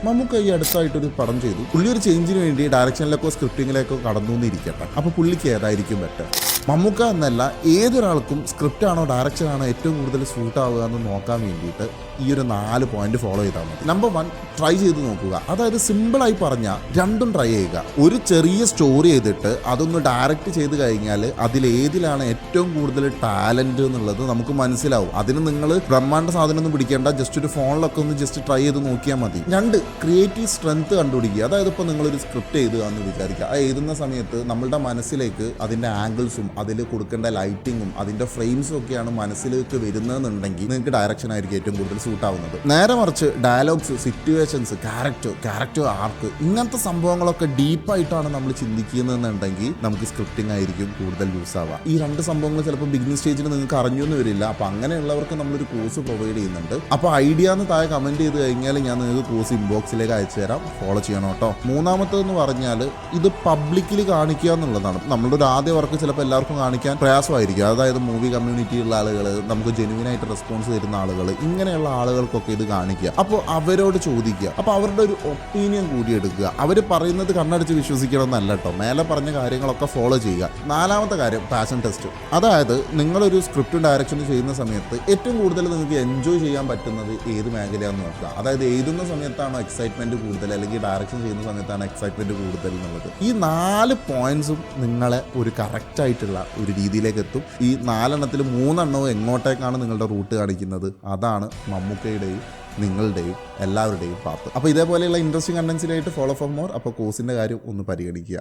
മമ്മൂക്ക ഈ അടുത്തായിട്ടൊരു പടം ചെയ്തു. പുള്ളി ഒരു ചേഞ്ചിന് വേണ്ടി ഡയറക്ഷനിലേക്കോ സ്ക്രിപ്റ്റിങ്ങിലേക്കോ കടന്നു എന്നിരിക്കട്ടെ. അപ്പോൾ പുള്ളിക്ക് ഏതായിരിക്കും ബെറ്റർ? മമ്മൂക്ക എന്നല്ല, ഏതൊരാൾക്കും സ്ക്രിപ്റ്റ് ആണോ ഡയറക്ഷൻ ആണോ ഏറ്റവും കൂടുതൽ സൂട്ട് ആവുക എന്ന് നോക്കാൻ വേണ്ടിയിട്ട് ഈ ഒരു 4 പോയിന്റ് ഫോളോ ചെയ്താൽ മതി. നമ്പർ 1, ട്രൈ ചെയ്ത് നോക്കുക. അതായത് സിമ്പിളായി പറഞ്ഞാൽ രണ്ടും ട്രൈ ചെയ്യുക. ഒരു ചെറിയ സ്റ്റോറി ചെയ്തിട്ട് അതൊന്ന് ഡയറക്റ്റ് ചെയ്ത് കഴിഞ്ഞാൽ അതിലേതിലാണ് ഏറ്റവും കൂടുതൽ ടാലൻറ്റ് എന്നുള്ളത് നമുക്ക് മനസ്സിലാവും. അതിന് നിങ്ങൾ ബ്രഹ്മാണ്ഡ സാധനമൊന്നും പിടിക്കേണ്ട, ജസ്റ്റ് ഒരു ഫോണിലൊക്കെ ഒന്ന് ജസ്റ്റ് ട്രൈ ചെയ്ത് നോക്കിയാൽ മതി. 2, ക്രിയേറ്റീവ് സ്ട്രെങ്ത് കണ്ടുപിടിക്കുക. അതായത് ഇപ്പോൾ നിങ്ങളൊരു സ്ക്രിപ്റ്റ് എഴുതുക എന്ന് വിചാരിക്കുക. ആ എഴുതുന്ന സമയത്ത് നമ്മളുടെ മനസ്സിലേക്ക് അതിൻ്റെ ആംഗിൾസും അതിൽ കൊടുക്കേണ്ട ലൈറ്റിങ്ങും അതിൻ്റെ ഫ്രെയിംസും ഒക്കെയാണ് മനസ്സിലേക്ക് വരുന്നതെന്നുണ്ടെങ്കിൽ നിങ്ങൾക്ക് ഡയറക്ഷൻ ആയിരിക്കും ഏറ്റവും കൂടുതൽ സൂട്ടാവുന്നത്. നേരെ മറിച്ച് ഡയലോഗ്സ്, സിറ്റുവേഷൻസ്, ക്യാരക്ടർ ആർക്ക്, ഇങ്ങനത്തെ സംഭവങ്ങളൊക്കെ ഡീപ്പായിട്ടാണ് നമ്മൾ ചിന്തിക്കുന്നതെന്നുണ്ടെങ്കിൽ നമുക്ക് സ്ക്രിപ്റ്റിംഗ് ആയിരിക്കും കൂടുതൽ യൂസ് ആവുക. ഈ 2 സംഭവങ്ങൾ ചിലപ്പോൾ ബിഗിനിങ് സ്റ്റേജിൽ നിങ്ങൾക്ക് അറിഞ്ഞു എന്ന് വരില്ല. അപ്പോൾ അങ്ങനെയുള്ളവർക്ക് നമ്മളൊരു കോഴ്സ് പ്രൊവൈഡ് ചെയ്യുന്നുണ്ട്. അപ്പോൾ ഐഡിയ എന്ന് താഴെ കമൻറ്റ് ചെയ്ത് കഴിഞ്ഞാൽ ഞാൻ നിങ്ങൾക്ക് കോഴ്സ് ഇൻബോക്സിലേക്ക് അയച്ചു തരാം. ഫോളോ ചെയ്യണം കേട്ടോ. മൂന്നാമത്തേതെന്ന് പറഞ്ഞാൽ ഇത് പബ്ലിക്കിൽ കാണിക്കുക എന്നുള്ളതാണ്. നമ്മളുടെ ഒരു ആദ്യ വർക്ക് ചിലപ്പോൾ എല്ലാവർക്കും കാണിക്കാൻ പ്രയാസമായിരിക്കും. അതായത് മൂവി കമ്മ്യൂണിറ്റിയുള്ള ആളുകൾ, നമുക്ക് ജെന്യുവിനായിട്ട് റെസ്പോൺസ് തരുന്ന ആളുകൾ, ഇങ്ങനെയുള്ള ആളുകൾക്കൊക്കെ ഇത് കാണിക്കുക. അപ്പോൾ അവരോട് ചോദിക്കുക. അപ്പോൾ അവരുടെ ഒരു ഒപ്പീനിയൻ കൂടി എടുക്കുക. അവർ പറയുന്നത് കണ്ണടിച്ച് വിശ്വസിക്കണം എന്നല്ല കേട്ടോ. മേലെ പറഞ്ഞ കാര്യങ്ങളൊക്കെ ഫോളോ ചെയ്യുക. 4ാമത്തെ കാര്യം, പാഷൻ ടെസ്റ്റ്. അതായത് നിങ്ങളൊരു സ്ക്രിപ്റ്റും ഡയറക്ഷനും ചെയ്യുന്ന സമയത്ത് ഏറ്റവും കൂടുതൽ നിങ്ങൾക്ക് എൻജോയ് ചെയ്യാൻ പറ്റുന്നത് ഏത് മേഖലയാണെന്ന് നോക്കുക. അതായത് എഴുതുന്ന സമയത്താണോ എക്സൈറ്റ്മെൻറ്റ് കൂടുതൽ, അല്ലെങ്കിൽ ഡയറക്ഷൻ ചെയ്യുന്ന സമയത്താണ് എക്സൈറ്റ്മെൻറ്റ് കൂടുതൽ എന്നുള്ളത്. ഈ 4 പോയിന്റ്സും നിങ്ങളെ ഒരു കറക്റ്റായിട്ടുള്ള ഒരു രീതിയിലേക്ക് എത്തും. ഈ 4 3 എങ്ങോട്ടേക്കാണ് നിങ്ങളുടെ റൂട്ട് കാണിക്കുന്നത്. അതാണ് മമ്മൂക്കയുടെയും നിങ്ങളുടെയും എല്ലാവരുടെയും പാത്ത്. അപ്പോൾ ഇതേപോലെയുള്ള ഇൻട്രസ്റ്റിംഗ് കണ്ടൻസിനായിട്ട് ഫോളോ ഫോർ മോർ. അപ്പോൾ കോഴ്സിൻ്റെ കാര്യം ഒന്ന് പരിഗണിക്കുക.